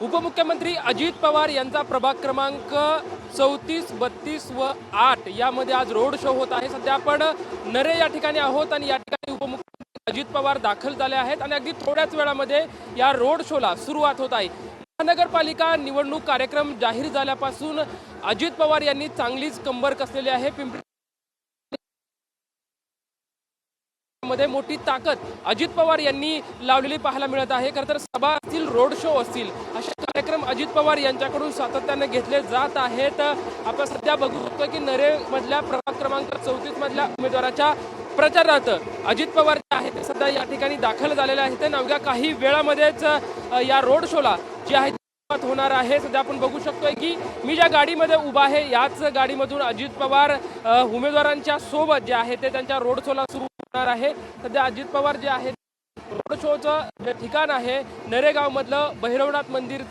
उपमुख्यमंत्री अजित पवार यांचा प्रभाग क्रमांक 34, 32 व 8 यामध्ये आज रोड शो होत आहे। सध्या आपण नरे या ठिकाणी आहोत आणि या ठिकाणी उपमुख्यमंत्री अजित पवार दाखल झाले आहेत आणि अगदी थोड्याच वेळामध्ये या रोड शोला सुरुवात होत आहे। महानगरपालिका निवडणूक कार्यक्रम जाहीर झाल्यापासून अजित पवार यांनी चांगलीच कंबर कसलेली आहे। पिंपरी मध्ये मोठी ताकद अजित पवार यांनी लावलेली पाहायला मिळत आहे। खरं तर सभा असतील, रोड शो असतील, असे कार्यक्रम अजित पवार यांच्याकडून सातत्याने घेतले जात आहेत। आपण सध्या बघू शकतो की नरे मधल्या प्रभाग क्रमांक 34 मधल्या उमेदवाराच्या प्रचारात अजित पवार जे आहेत ते सध्या या ठिकाणी दाखल झालेले आहेत। अवघ्या काही वेळामध्येच या रोड शोला जी आहे होणार आहे। सध्या आपण बघू शकतोय की मी ज्या गाडीमध्ये उभा आहे याच गाडीमधून अजित पवार उमेदवारांच्या सोबत जे आहे ते त्यांच्या रोड शोला सुरू होणार आहे। सध्या अजित पवार जे आहेत रोड शोचं जे ठिकाण आहे नरेगाव मधलं भैरवनाथ मंदिर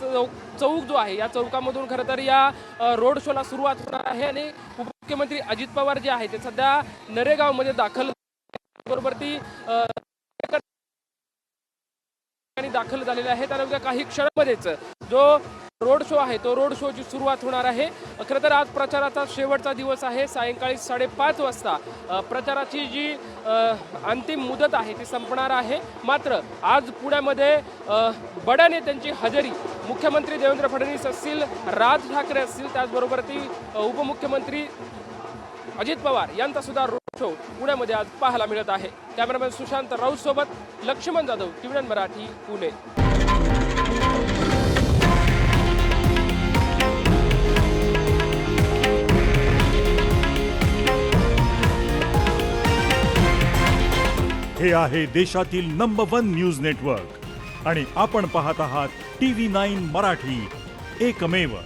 चौक जो आहे या चौकामधून खरं तर या रोड शोला सुरुवात होणार आहे आणि उपमुख्यमंत्री अजित पवार जे आहे ते सध्या नरेगाव मध्ये दाखल बरोबर ती दाखल झालेले आहेत आणि काही क्षणामध्येच जो रोड शो आहे तो रोड शोची सुरुवात होणार आहे। खरं तर आज प्रचाराचा शेवटचा दिवस आहे। सायंकाळी 5:30 वाजता प्रचाराची जी अंतिम मुदत आहे ती संपणार आहे। मात्र आज पुण्यामध्ये बड्या नेत्यांची हजेरी मुख्यमंत्री देवेंद्र फडणवीस असतील, राज ठाकरे असतील, त्याचबरोबर ती उपमुख्यमंत्री अजित पवार यांचा सुद्धा रोड शो पुण्यामध्ये आज पाहायला मिळत आहे। कॅमेरामॅन सुशांत राऊत सोबत लक्ष्मण जाधव, TVN मराठी, पुणे। हे आहे देशातील नंबर 1 न्यूज नेटवर्क आणि आपण पाहत आहात TV9 मराठी, एकमेव।